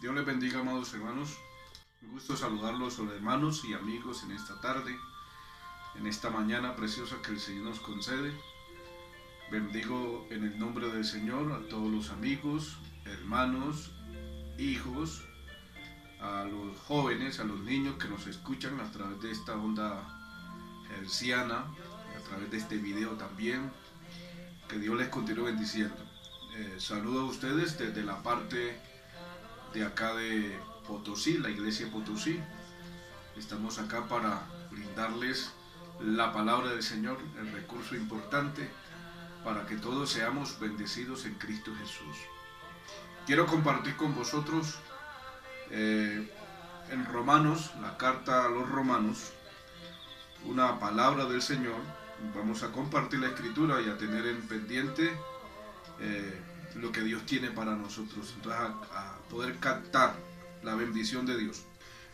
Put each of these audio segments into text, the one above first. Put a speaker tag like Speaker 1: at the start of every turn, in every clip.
Speaker 1: Dios les bendiga, amados hermanos. Un gusto saludarlos, hermanos y amigos, en esta tarde, en esta mañana preciosa que el Señor nos concede. Bendigo en el nombre del Señor a todos los amigos, hermanos, hijos, a los jóvenes, a los niños que nos escuchan a través de esta onda herciana, a través de este video también. Que Dios les continúe bendiciendo. Saludo a ustedes desde la parte de acá de Potosí, la iglesia de Potosí. Estamos acá para brindarles la palabra del Señor, el recurso importante para que todos seamos bendecidos en Cristo Jesús. Quiero compartir con vosotros en Romanos, la carta a los Romanos, una palabra del Señor. Vamos a compartir la escritura y a tener en pendiente lo que Dios tiene para nosotros, entonces a poder captar la bendición de Dios.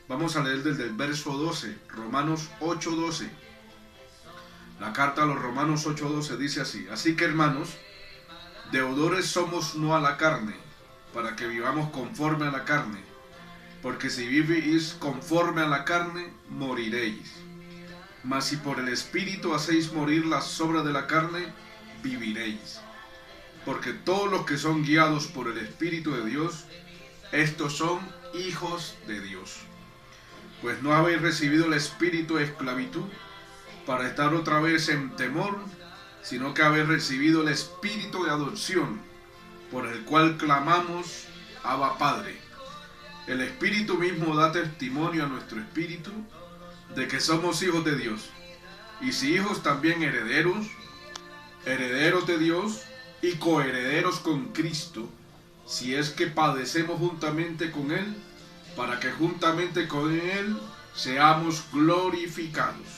Speaker 1: Vamos a leer desde el verso 12, Romanos 8:12. La carta a los Romanos 8:12 dice así: así que, hermanos, deudores somos no a la carne, para que vivamos conforme a la carne, porque si vivís conforme a la carne, moriréis. Mas si por el Espíritu hacéis morir las obras de la carne, viviréis. Porque todos los que son guiados por el Espíritu de Dios, estos son hijos de Dios. Pues no habéis recibido el espíritu de esclavitud para estar otra vez en temor, sino que habéis recibido el espíritu de adopción, por el cual clamamos: Abba, Padre. El Espíritu mismo da testimonio a nuestro espíritu de que somos hijos de Dios, y si hijos, también herederos, herederos de Dios y coherederos con Cristo, si es que padecemos juntamente con Él, para que juntamente con Él seamos glorificados.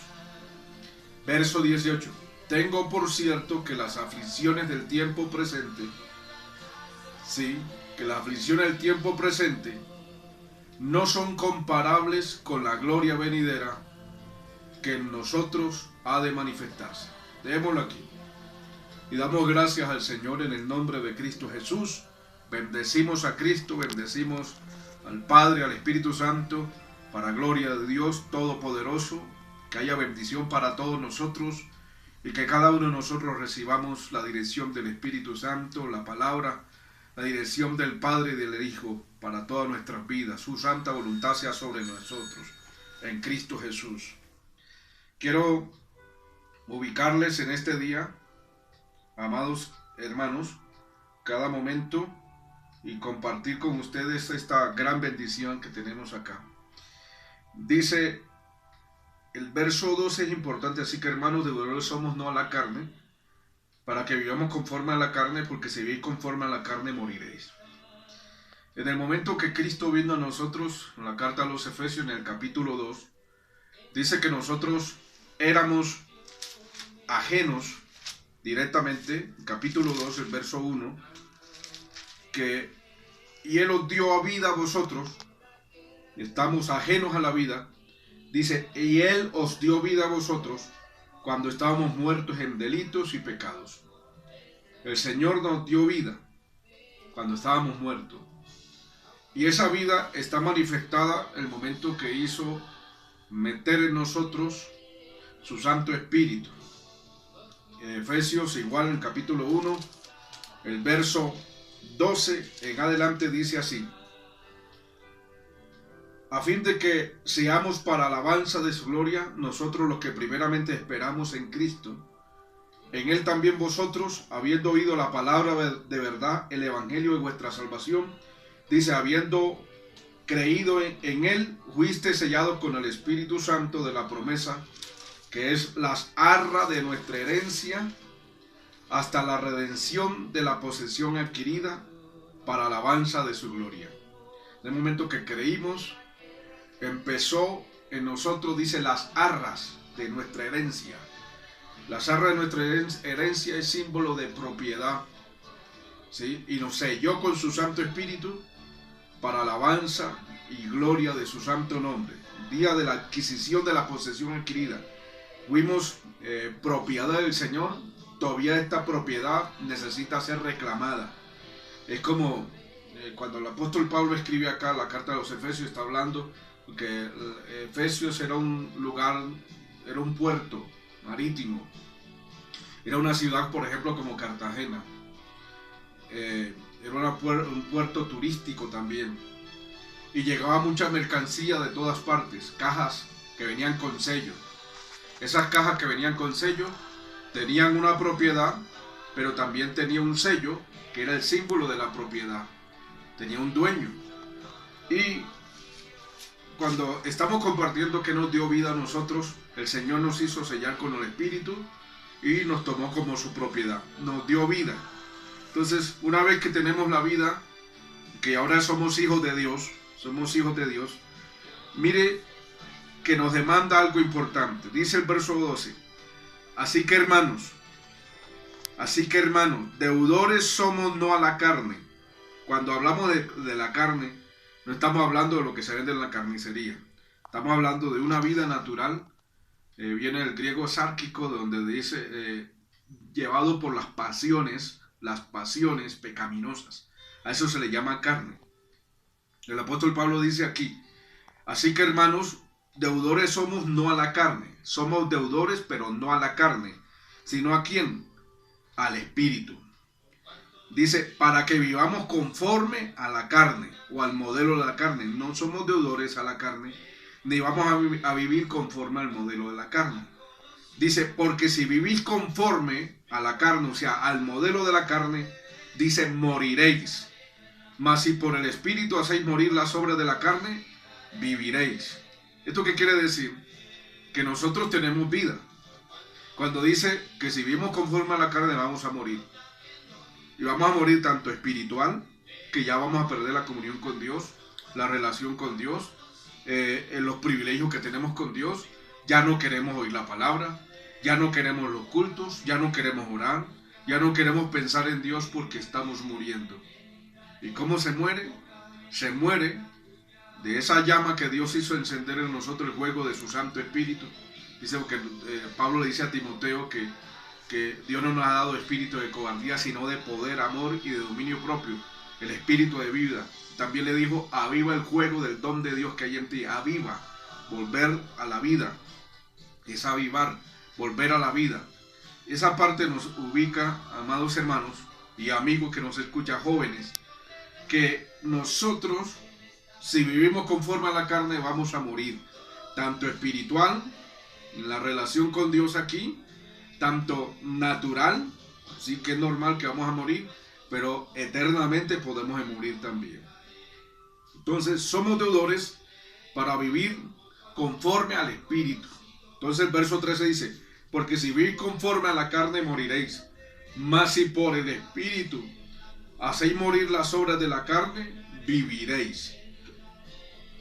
Speaker 1: Verso 18. Tengo por cierto que las aflicciones del tiempo presente, que las aflicciones del tiempo presente no son comparables con la gloria venidera que en nosotros ha de manifestarse. Dejémoslo aquí. Y damos gracias al Señor en el nombre de Cristo Jesús. Bendecimos a Cristo, bendecimos al Padre, al Espíritu Santo, para gloria de Dios Todopoderoso. Que haya bendición para todos nosotros y que cada uno de nosotros recibamos la dirección del Espíritu Santo, la palabra, la dirección del Padre y del Hijo para todas nuestras vidas. Su santa voluntad sea sobre nosotros, en Cristo Jesús. Quiero ubicarles en este día, amados hermanos, cada momento, y compartir con ustedes esta gran bendición que tenemos acá. Dice el verso 12, es importante: así que, hermanos, deudores somos no a la carne, para que vivamos conforme a la carne, porque si vivís conforme a la carne, moriréis. En el momento que Cristo vino a nosotros, en la carta a los Efesios, en el capítulo 2, dice que nosotros éramos ajenos directamente, capítulo 2, el verso 1, y Él os dio a vida a vosotros, estamos ajenos a la vida, dice, y Él os dio vida a vosotros cuando estábamos muertos en delitos y pecados. El Señor nos dio vida cuando estábamos muertos. Y esa vida está manifestada en el momento que hizo meter en nosotros su Santo Espíritu. En Efesios, igual en el capítulo 1, el verso 12 en adelante dice así: a fin de que seamos para alabanza de su gloria, nosotros los que primeramente esperamos en Cristo. En Él también vosotros, habiendo oído la palabra de verdad, el evangelio de vuestra salvación, dice, habiendo creído en Él, fuiste sellados con el Espíritu Santo de la promesa, que es las arras de nuestra herencia, hasta la redención de la posesión adquirida para alabanza de su gloria. En el momento que creímos, empezó en nosotros, dice, las arras de nuestra herencia. Las arras de nuestra herencia es símbolo de propiedad, ¿sí? Y nos selló con su Santo Espíritu para alabanza y gloria de su santo nombre. Día de la adquisición de la posesión adquirida. Fuimos propiedad del Señor. Todavía esta propiedad necesita ser reclamada. Es como cuando el apóstol Pablo escribe acá la carta de los Efesios, está hablando que Efesios era un lugar, era un puerto marítimo, era una ciudad, por ejemplo, como Cartagena, era un puerto turístico también, y llegaba mucha mercancía de todas partes, cajas que venían con sello. Esas cajas que venían con sello tenían una propiedad, pero también tenía un sello que era el símbolo de la propiedad, tenía un dueño. Y cuando estamos compartiendo que nos dio vida a nosotros, el Señor nos hizo sellar con el Espíritu y nos tomó como su propiedad, nos dio vida. Entonces, una vez que tenemos la vida, que ahora somos hijos de Dios, mire que nos demanda algo importante. Dice el verso 12, así que hermanos, deudores somos no a la carne. Cuando hablamos de la carne, no estamos hablando de lo que se vende en la carnicería. Estamos hablando de una vida natural. Viene el griego sárquico, donde dice llevado por las pasiones pecaminosas. A eso se le llama carne. El apóstol Pablo dice aquí, así que hermanos, deudores somos no a la carne. Somos deudores, pero no a la carne. ¿Sino a quién? Al Espíritu. Dice, para que vivamos conforme a la carne o al modelo de la carne. No somos deudores a la carne, ni vamos a vivir conforme al modelo de la carne. Dice, porque si vivís conforme a la carne, o sea, al modelo de la carne, dice, moriréis. Mas si por el Espíritu hacéis morir las obras de la carne, viviréis. ¿Esto qué quiere decir? Que nosotros tenemos vida. Cuando dice que si vivimos conforme a la carne vamos a morir. Y vamos a morir tanto espiritual, que ya vamos a perder la comunión con Dios, la relación con Dios, los privilegios que tenemos con Dios. Ya no queremos oír la palabra, ya no queremos los cultos, ya no queremos orar, ya no queremos pensar en Dios porque estamos muriendo. ¿Y cómo se muere? Se muere de esa llama que Dios hizo encender en nosotros, el fuego de su Santo Espíritu. Dice que Pablo le dice a Timoteo que Dios no nos ha dado espíritu de cobardía, sino de poder, amor y de dominio propio, el espíritu de vida. También le dijo, aviva el fuego del don de Dios que hay en ti, aviva, volver a la vida, es avivar, volver a la vida. Esa parte nos ubica, amados hermanos y amigos que nos escuchan, jóvenes, que nosotros, si vivimos conforme a la carne, vamos a morir, tanto espiritual, en la relación con Dios aquí, tanto natural, sí que es normal que vamos a morir, pero eternamente podemos morir también. Entonces somos deudores para vivir conforme al Espíritu. Entonces el verso 13 dice, porque si vivís conforme a la carne moriréis, mas si por el Espíritu hacéis morir las obras de la carne, viviréis.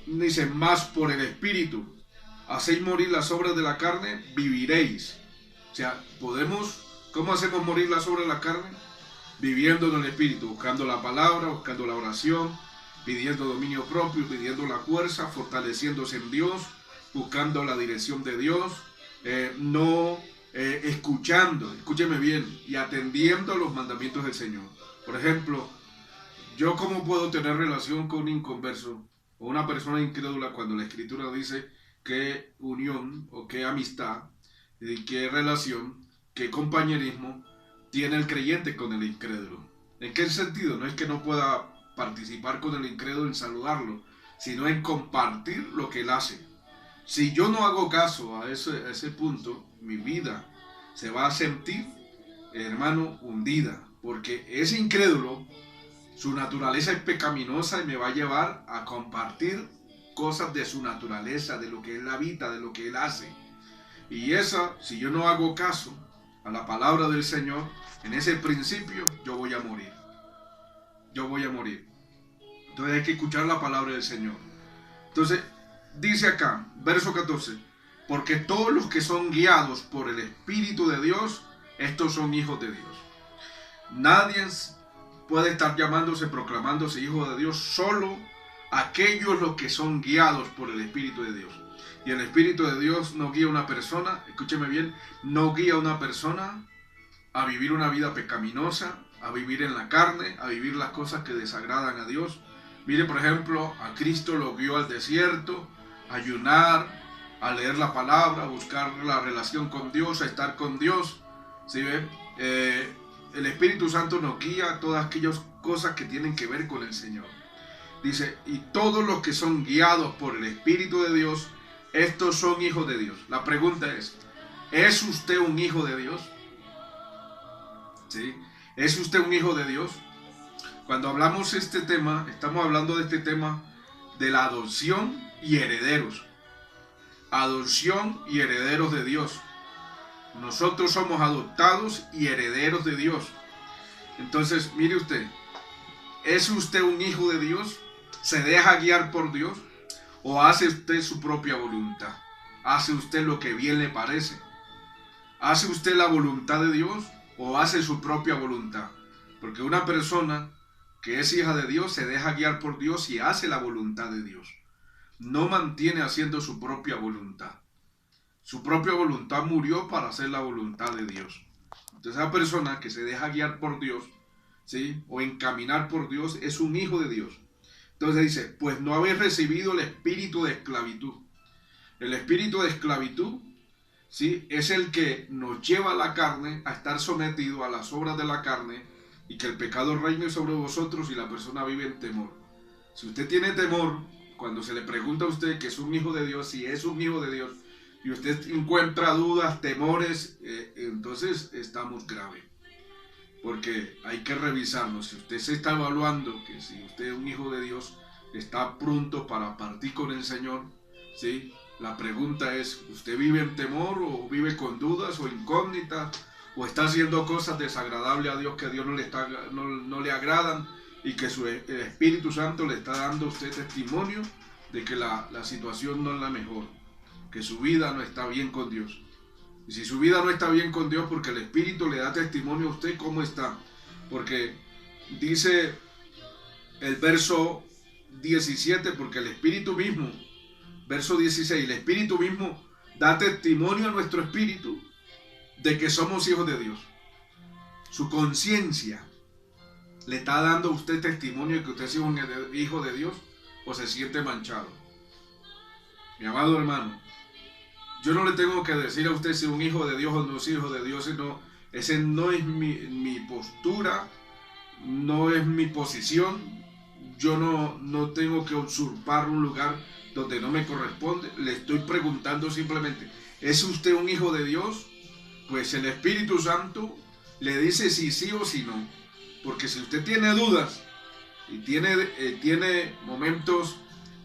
Speaker 1: Dice, más por el Espíritu hacéis morir las obras de la carne, viviréis. O sea, ¿cómo hacemos morir las obras de la carne? Viviendo en el Espíritu, buscando la palabra, buscando la oración, pidiendo dominio propio, pidiendo la fuerza, fortaleciéndose en Dios, buscando la dirección de Dios, escuchando, escúcheme bien, y atendiendo a los mandamientos del Señor. Por ejemplo, ¿yo cómo puedo tener relación con un inconverso o una persona incrédula cuando la Escritura dice qué unión o qué amistad, qué relación, qué compañerismo tiene el creyente con el incrédulo? ¿En qué sentido? No es que no pueda participar con el incrédulo en saludarlo, sino en compartir lo que él hace. Si yo no hago caso a ese punto, mi vida se va a sentir, hermano, hundida, porque ese incrédulo, su naturaleza es pecaminosa y me va a llevar a compartir cosas de su naturaleza, de lo que él habita, de lo que él hace. Y si yo no hago caso a la palabra del Señor, en ese principio yo voy a morir. Yo voy a morir. Entonces hay que escuchar la palabra del Señor. Entonces dice acá, verso 14, porque todos los que son guiados por el Espíritu de Dios, estos son hijos de Dios. Nadie puede estar proclamándose hijo de Dios, solo aquellos los que son guiados por el Espíritu de Dios. Y el Espíritu de Dios no guía a una persona, escúcheme bien, no guía a una persona a vivir una vida pecaminosa, a vivir en la carne, a vivir las cosas que desagradan a Dios. Mire, por ejemplo, a Cristo lo guió al desierto, a ayunar, a leer la palabra, a buscar la relación con Dios, a estar con Dios. ¿Sí ve? El Espíritu Santo nos guía a todas aquellas cosas que tienen que ver con el Señor. Dice, y todos los que son guiados por el Espíritu de Dios, estos son hijos de Dios. La pregunta ¿es usted un hijo de Dios? ¿Sí? ¿Es usted un hijo de Dios? Cuando hablamos de este tema, estamos hablando de este tema de la adopción y herederos. Adopción y herederos de Dios. Nosotros somos adoptados y herederos de Dios. Entonces, mire usted, ¿es usted un hijo de Dios? ¿Se deja guiar por Dios? ¿O hace usted su propia voluntad? ¿Hace usted lo que bien le parece? ¿Hace usted la voluntad de Dios o hace su propia voluntad? Porque una persona que es hija de Dios se deja guiar por Dios y hace la voluntad de Dios. No mantiene haciendo su propia voluntad. Su propia voluntad murió para hacer la voluntad de Dios. Entonces, esa persona que se deja guiar por Dios, ¿sí?, o encaminar por Dios, es un hijo de Dios. Entonces dice, pues no habéis recibido el espíritu de esclavitud. El espíritu de esclavitud, ¿sí?, es el que nos lleva a la carne a estar sometido a las obras de la carne y que el pecado reine sobre vosotros y la persona vive en temor. Si usted tiene temor, cuando se le pregunta a usted que es un hijo de Dios, si es un hijo de Dios, y usted encuentra dudas, temores, entonces estamos grave. Porque hay que revisarnos. Si usted se está evaluando que si usted es un hijo de Dios, está pronto para partir con el Señor, ¿sí? La pregunta es, ¿usted vive en temor o vive con dudas o incógnitas? ¿O está haciendo cosas desagradables a Dios que a Dios no le agradan y que el Espíritu Santo le está dando a usted testimonio de que la situación no es la mejor? Que su vida no está bien con Dios. Y si su vida no está bien con Dios, porque el Espíritu le da testimonio a usted cómo está. Porque dice el verso 17, porque el Espíritu mismo, verso 16, el Espíritu mismo da testimonio a nuestro espíritu de que somos hijos de Dios. Su conciencia le está dando a usted testimonio de que usted es un hijo de Dios o se siente manchado. Mi amado hermano, yo no le tengo que decir a usted si es un hijo de Dios o no es hijo de Dios, sino ese no es mi postura, no es mi posición. Yo no tengo que usurpar un lugar donde no me corresponde. Le estoy preguntando simplemente, ¿es usted un hijo de Dios? Pues el Espíritu Santo le dice si sí o si no. Porque si usted tiene dudas y tiene momentos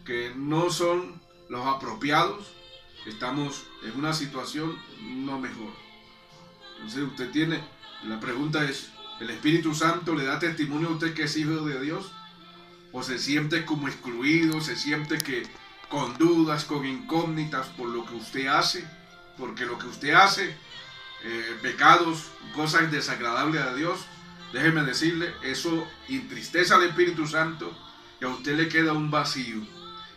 Speaker 1: que no son los apropiados, estamos en una situación no mejor. Entonces la pregunta es, ¿el Espíritu Santo le da testimonio a usted que es hijo de Dios? ¿O se siente como excluido, se siente que con dudas, con incógnitas por lo que usted hace? Porque lo que usted hace, pecados, cosas desagradables a Dios, déjeme decirle, eso entristece al Espíritu Santo y a usted le queda un vacío.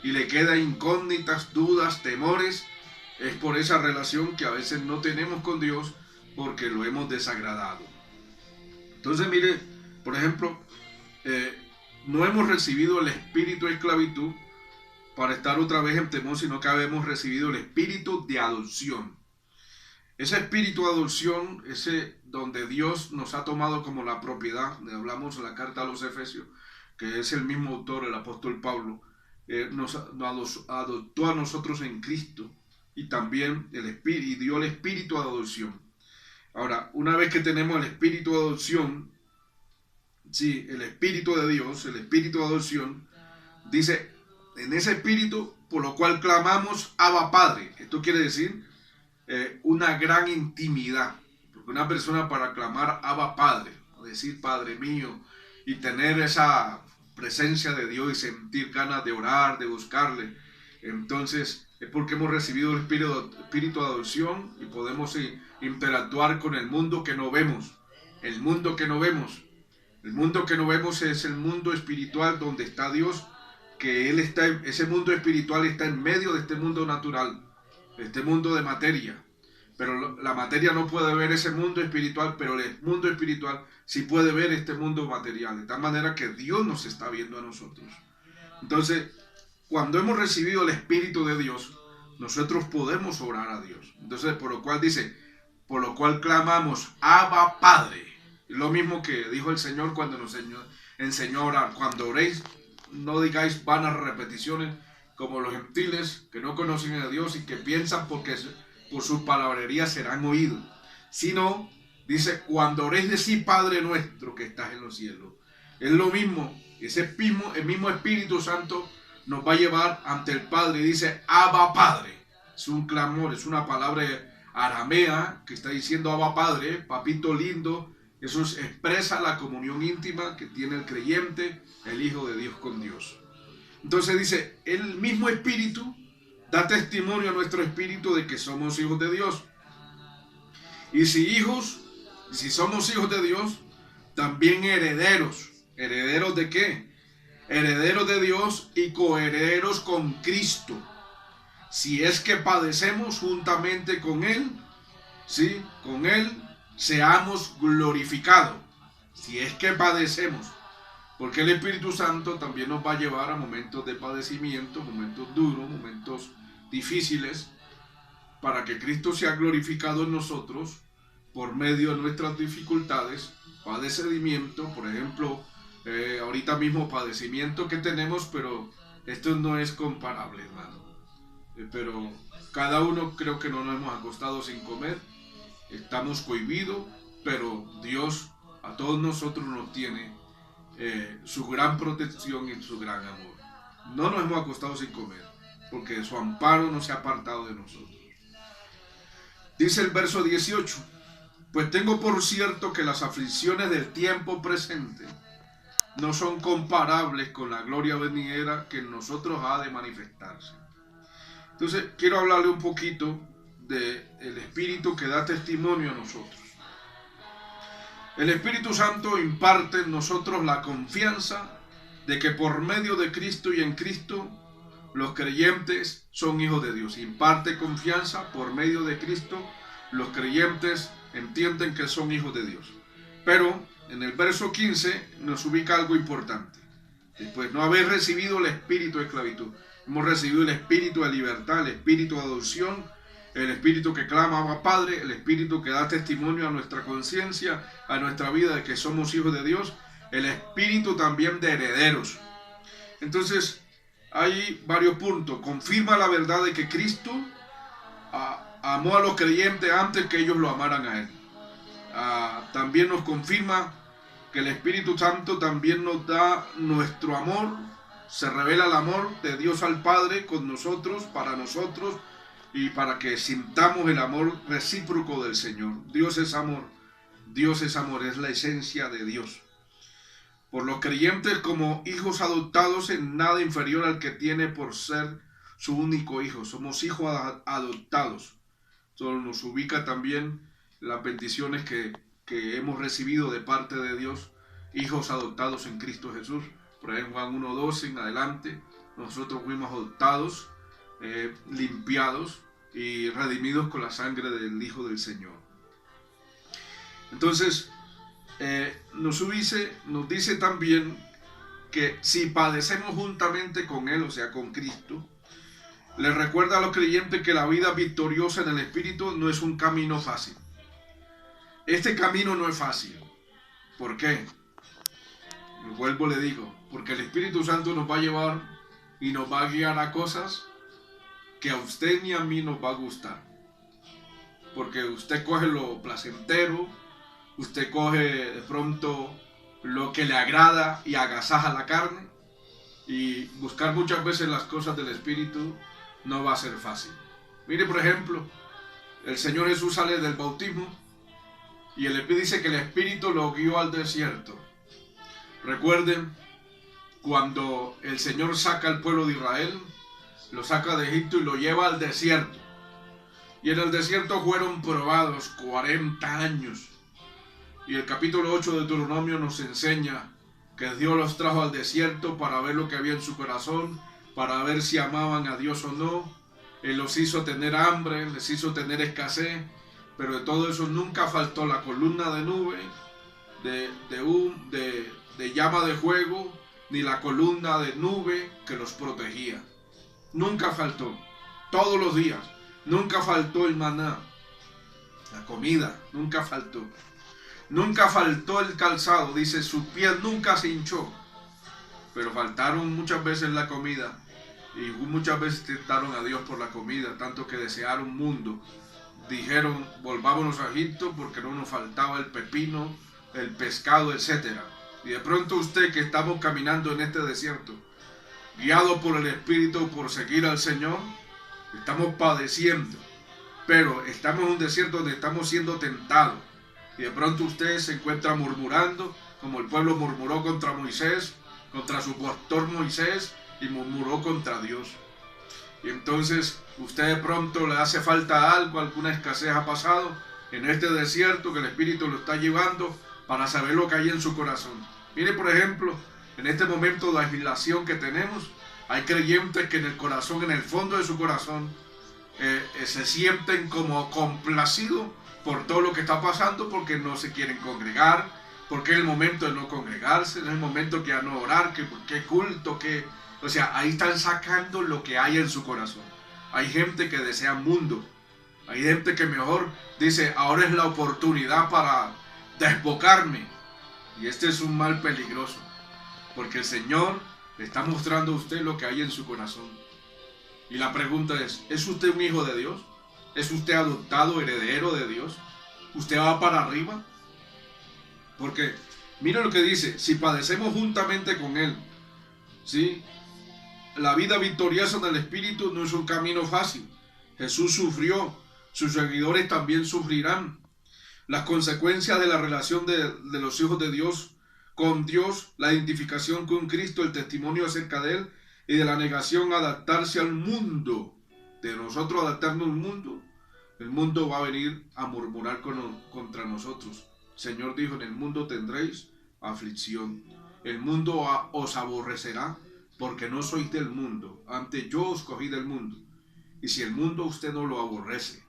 Speaker 1: Y le queda incógnitas, dudas, temores. Es por esa relación que a veces no tenemos con Dios porque lo hemos desagradado. Entonces mire, por ejemplo, no hemos recibido el espíritu de esclavitud para estar otra vez en temor, sino que hemos recibido el espíritu de adopción. Ese espíritu de adopción, ese donde Dios nos ha tomado como la propiedad, hablamos en la carta a los Efesios, que es el mismo autor, el apóstol Pablo, nos adoptó a nosotros en Cristo y también dio el espíritu de adopción. Ahora, una vez que tenemos el espíritu de adopción, sí, el espíritu de Dios, el espíritu de adopción, dice, en ese espíritu, por lo cual clamamos Abba Padre. Esto quiere decir una gran intimidad, porque una persona para clamar Abba Padre, decir Padre mío, y tener esa presencia de Dios y sentir ganas de orar, de buscarle, entonces es porque hemos recibido el espíritu de adopción y podemos interactuar con el mundo que no vemos. El mundo que no vemos es el mundo espiritual donde está Dios, que ese mundo espiritual está en medio de este mundo natural, de este mundo de materia. pero la materia no puede ver ese mundo espiritual, pero el mundo espiritual sí puede ver este mundo material, de tal manera que Dios nos está viendo a nosotros. Entonces, cuando hemos recibido el Espíritu de Dios, nosotros podemos orar a Dios. Entonces, por lo cual dice, por lo cual clamamos, Abba Padre. Lo mismo que dijo el Señor cuando nos enseñó a orar. Cuando oréis, no digáis vanas repeticiones como los gentiles que no conocen a Dios y que piensan porque por sus palabrerías serán oídos. Sino, dice, cuando oréis, decid Padre nuestro que estás en los cielos. Es lo mismo, el mismo Espíritu Santo nos va a llevar ante el Padre y dice Abba Padre. Es un clamor, es una palabra aramea que está diciendo Abba Padre, papito lindo. Eso expresa la comunión íntima que tiene el creyente, el Hijo de Dios con Dios. Entonces dice, el mismo Espíritu da testimonio a nuestro espíritu de que somos hijos de Dios. Y si somos hijos de Dios, también herederos. ¿Herederos de qué? Herederos de Dios y coherederos con Cristo. Si es que padecemos juntamente con Él, ¿sí? Con Él seamos glorificados. Si es que padecemos. Porque el Espíritu Santo también nos va a llevar a momentos de padecimiento, momentos duros, momentos difíciles, para que Cristo sea glorificado en nosotros por medio de nuestras dificultades, padecimiento, por ejemplo, ahorita mismo padecimiento que tenemos, pero esto no es comparable, hermano. Pero cada uno creo que no nos hemos acostado sin comer, estamos cohibidos, pero Dios a todos nosotros nos tiene su gran protección y su gran amor. No nos hemos acostado sin comer, porque su amparo no se ha apartado de nosotros. Dice el verso 18, pues tengo por cierto que las aflicciones del tiempo presente no son comparables con la gloria venidera que en nosotros ha de manifestarse. Entonces quiero hablarle un poquito del Espíritu que da testimonio a nosotros. El Espíritu Santo imparte en nosotros la confianza de que por medio de Cristo y en Cristo los creyentes son hijos de Dios. Imparte confianza por medio de Cristo, los creyentes entienden que son hijos de Dios. Pero en el verso 15 nos ubica algo importante. Después, no habéis recibido el espíritu de esclavitud. Hemos recibido el espíritu de libertad, el espíritu de adopción, el espíritu que clama Abba Padre, el espíritu que da testimonio a nuestra conciencia, a nuestra vida de que somos hijos de Dios, el espíritu también de herederos. Entonces, hay varios puntos. Confirma la verdad de que Cristo amó a los creyentes antes que ellos lo amaran a Él. También nos confirma que el Espíritu Santo también nos da nuestro amor. Se revela el amor de Dios al Padre con nosotros, para nosotros, y para que sintamos el amor recíproco del Señor. Dios es amor. Dios es amor, es la esencia de Dios. Por los creyentes como hijos adoptados en nada inferior al que tiene por ser su único hijo. Somos hijos adoptados. Esto nos ubica también las bendiciones que hemos recibido de parte de Dios, hijos adoptados en Cristo Jesús. Por ahí en Juan 1:12 en adelante, nosotros fuimos adoptados, limpiados y redimidos con la sangre del Hijo del Señor. Entonces, nos dice también que si padecemos juntamente con Él, o sea, con Cristo, le recuerda a los creyentes que la vida victoriosa en el Espíritu no es un camino fácil. Este camino no es fácil. ¿Por qué? Vuelvo, le digo, porque el Espíritu Santo nos va a llevar y nos va a guiar a cosas que a usted ni a mí nos va a gustar. Porque usted coge lo placentero, usted coge de pronto lo que le agrada y agasaja la carne, y buscar muchas veces las cosas del Espíritu no va a ser fácil. Mire, por ejemplo, el Señor Jesús sale del bautismo y el Espíritu dice que el Espíritu lo guió al desierto. Recuerden, cuando el Señor saca al pueblo de Israel, lo saca de Egipto y lo lleva al desierto. Y en el desierto fueron probados 40 años. Y el capítulo 8 de Deuteronomio nos enseña que Dios los trajo al desierto para ver lo que había en su corazón, para ver si amaban a Dios o no. Él los hizo tener hambre, les hizo tener escasez, pero de todo eso nunca faltó la columna de nube, de llama de fuego, ni la columna de nube que los protegía. Nunca faltó, todos los días. Nunca faltó el maná, la comida, nunca faltó. Nunca faltó el calzado, dice, su piel nunca se hinchó. Pero faltaron muchas veces la comida, y muchas veces tentaron a Dios por la comida, tanto que desearon mundo. Dijeron, volvámonos a Egipto porque no nos faltaba el pepino, el pescado, etc. Y de pronto usted, que estamos caminando en este desierto, guiado por el Espíritu por seguir al Señor, estamos padeciendo, pero estamos en un desierto donde estamos siendo tentados. Y de pronto usted se encuentra murmurando, como el pueblo murmuró contra Moisés, contra su pastor Moisés, y murmuró contra Dios. Y entonces usted de pronto le hace falta algo, alguna escasez ha pasado en este desierto que el Espíritu lo está llevando para saber lo que hay en su corazón. Mire, por ejemplo, en este momento de aislación que tenemos, hay creyentes que en el corazón, en el fondo de su corazón, se sienten como complacidos por todo lo que está pasando, porque no se quieren congregar, porque es el momento de no congregarse, es el momento que ya no orar, que culto, que... O sea, ahí están sacando lo que hay en su corazón. Hay gente que desea mundo. Hay gente que mejor dice, ahora es la oportunidad para desbocarme. Y este es un mal peligroso, porque el Señor le está mostrando a usted lo que hay en su corazón. Y la pregunta ¿es usted un hijo de Dios? ¿Es usted adoptado, heredero de Dios? ¿Usted va para arriba? Porque mira lo que dice, si padecemos juntamente con Él, ¿sí? La vida victoriosa del Espíritu no es un camino fácil. Jesús sufrió, sus seguidores también sufrirán. Las consecuencias de la relación de los hijos de Dios con Dios, la identificación con Cristo, el testimonio acerca de Él y de la negación a adaptarse al mundo, de nosotros adaptarnos al mundo, el mundo va a venir a murmurar contra nosotros. El Señor dijo, en el mundo tendréis aflicción, el mundo os aborrecerá, porque no sois del mundo, antes yo os cogí del mundo. Y si el mundo usted no lo aborrece,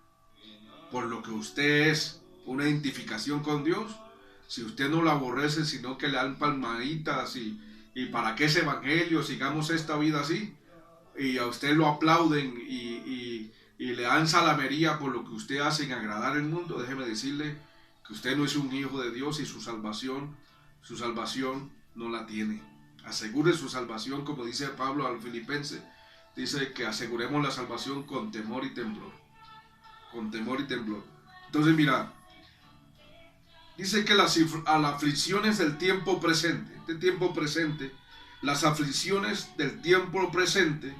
Speaker 1: por lo que usted es, una identificación con Dios, si usted no lo aborrece, sino que le dan palmaditas y para qué ese evangelio, sigamos esta vida así, y a usted lo aplauden y le dan salamería por lo que usted hace en agradar al mundo, déjeme decirle que usted no es un hijo de Dios y su salvación no la tiene. Asegure su salvación, como dice Pablo al Filipenses, dice que aseguremos la salvación con temor y temblor. Con temor y temblor. Entonces mira, dice que las aflicciones del tiempo presente, las aflicciones del tiempo presente,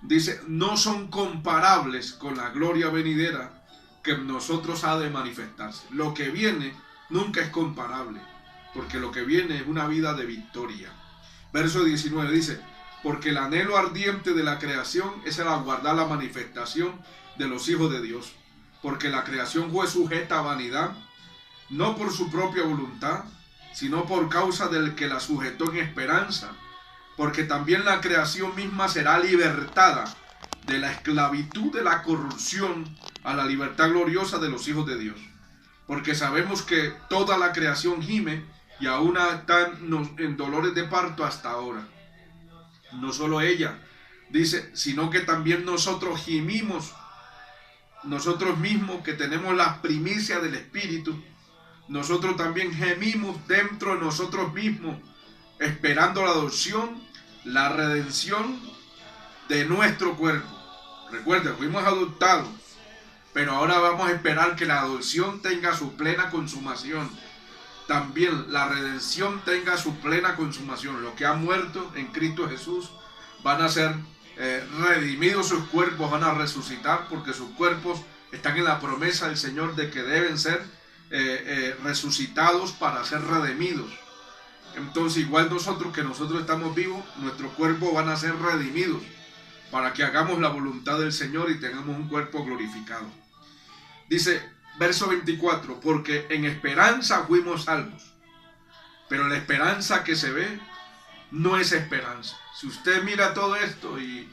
Speaker 1: dice, no son comparables con la gloria venidera que en nosotros ha de manifestarse. Lo que viene nunca es comparable, porque lo que viene es una vida de victoria. Verso 19 dice, porque el anhelo ardiente de la creación es el aguardar la manifestación de los hijos de Dios, porque la creación fue sujeta a vanidad, no por su propia voluntad, sino por causa del que la sujetó en esperanza, porque también la creación misma será libertada de la esclavitud de la corrupción a la libertad gloriosa de los hijos de Dios. Porque sabemos que toda la creación gime y aún están en dolores de parto hasta ahora. No solo ella, dice, sino que también nosotros gimimos, nosotros mismos que tenemos las primicias del Espíritu, nosotros también gemimos dentro de nosotros mismos, esperando la adopción, la redención de nuestro cuerpo. Recuerden, fuimos adoptados, pero ahora vamos a esperar que la adopción tenga su plena consumación. También la redención tenga su plena consumación. Los que han muerto en Cristo Jesús van a ser redimidos, sus cuerpos van a resucitar, porque sus cuerpos están en la promesa del Señor de que deben ser resucitados para ser redimidos. Entonces, igual nosotros estamos vivos, nuestros cuerpos van a ser redimidos para que hagamos la voluntad del Señor y tengamos un cuerpo glorificado. Dice, verso 24, porque en esperanza fuimos salvos, pero la esperanza que se ve no es esperanza. Si usted mira todo esto y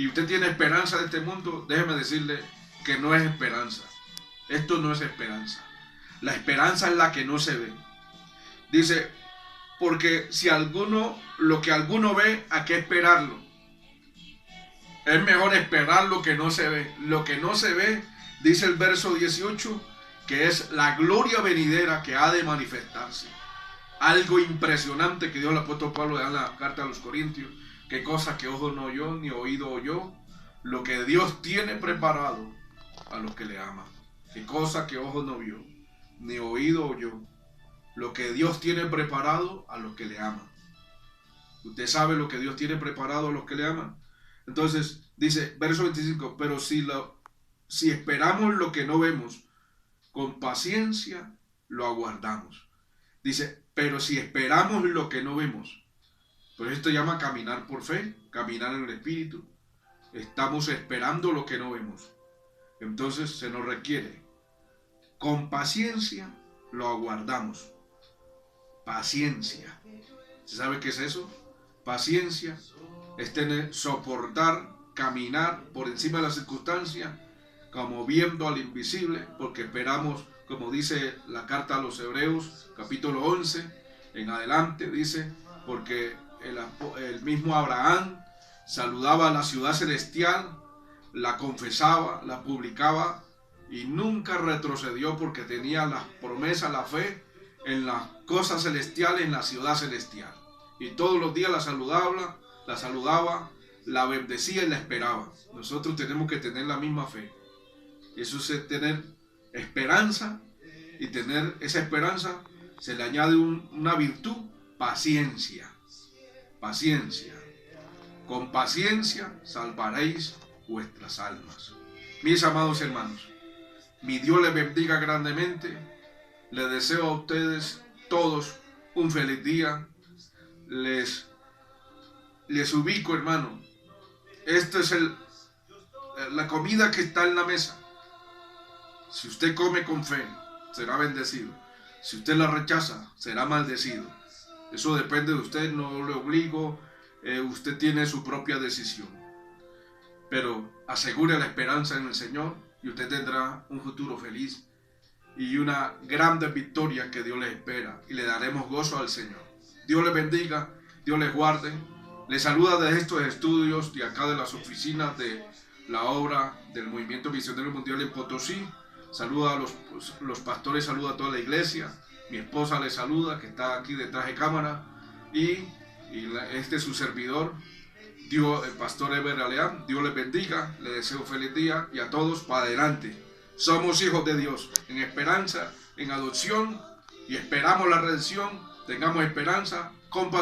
Speaker 1: usted tiene esperanza de este mundo, déjeme decirle que no es esperanza. Esto no es esperanza. La esperanza es la que no se ve. Dice, porque si lo que alguno ve, ¿a qué esperarlo? Es mejor esperar lo que no se ve. Lo que no se ve, dice el verso 18, que es la gloria venidera que ha de manifestarse. Algo impresionante que Dios le ha puesto a Pablo en la carta a los Corintios. Qué cosa que ojo no oyó, ni oído oyó. Lo que Dios tiene preparado a los que le aman. Qué cosa que ojo no vio, ni oído oyó. Lo que Dios tiene preparado a los que le aman. ¿Usted sabe lo que Dios tiene preparado a los que le aman? Entonces, dice, verso 25, pero si esperamos lo que no vemos, con paciencia lo aguardamos. Dice, pero si esperamos lo que no vemos, pues esto llama caminar por fe, caminar en el Espíritu. Estamos esperando lo que no vemos. Entonces se nos requiere, con paciencia lo aguardamos. Paciencia. ¿Se sabe qué es eso? Paciencia es soportar, caminar por encima de las circunstancias, como viendo al invisible, porque esperamos, como dice la carta a los Hebreos, capítulo 11, en adelante, dice, porque el mismo Abraham saludaba a la ciudad celestial, la confesaba, la publicaba y nunca retrocedió porque tenía la promesa, la fe en las cosas celestiales, en la ciudad celestial. Y todos los días la saludaba, la bendecía y la esperaba. Nosotros tenemos que tener la misma fe. Eso es tener esperanza, y tener esa esperanza se le añade una virtud, paciencia. Paciencia. Con paciencia salvaréis vuestras almas. Mis amados hermanos, mi Dios les bendiga grandemente. Les deseo a ustedes todos un feliz día. Les ubico, hermano. Esta es la comida que está en la mesa. Si usted come con fe, será bendecido. Si usted la rechaza, será maldecido. Eso depende de usted, no le obligo. Usted tiene su propia decisión. Pero asegure la esperanza en el Señor y usted tendrá un futuro feliz y una grande victoria que Dios le espera, y le daremos gozo al Señor. Dios les bendiga, Dios les guarde. Les saluda desde estos estudios de acá de las oficinas de la obra del Movimiento Misionero Mundial en Potosí. Saluda a los pastores, saluda a toda la iglesia. Mi esposa les saluda, que está aquí detrás de cámara, y este es su servidor, el pastor Eber Aleán. Dios les bendiga, les deseo feliz día, y a todos para adelante. Somos hijos de Dios, en esperanza, en adopción, y esperamos la redención. Tengamos esperanza, con paciencia.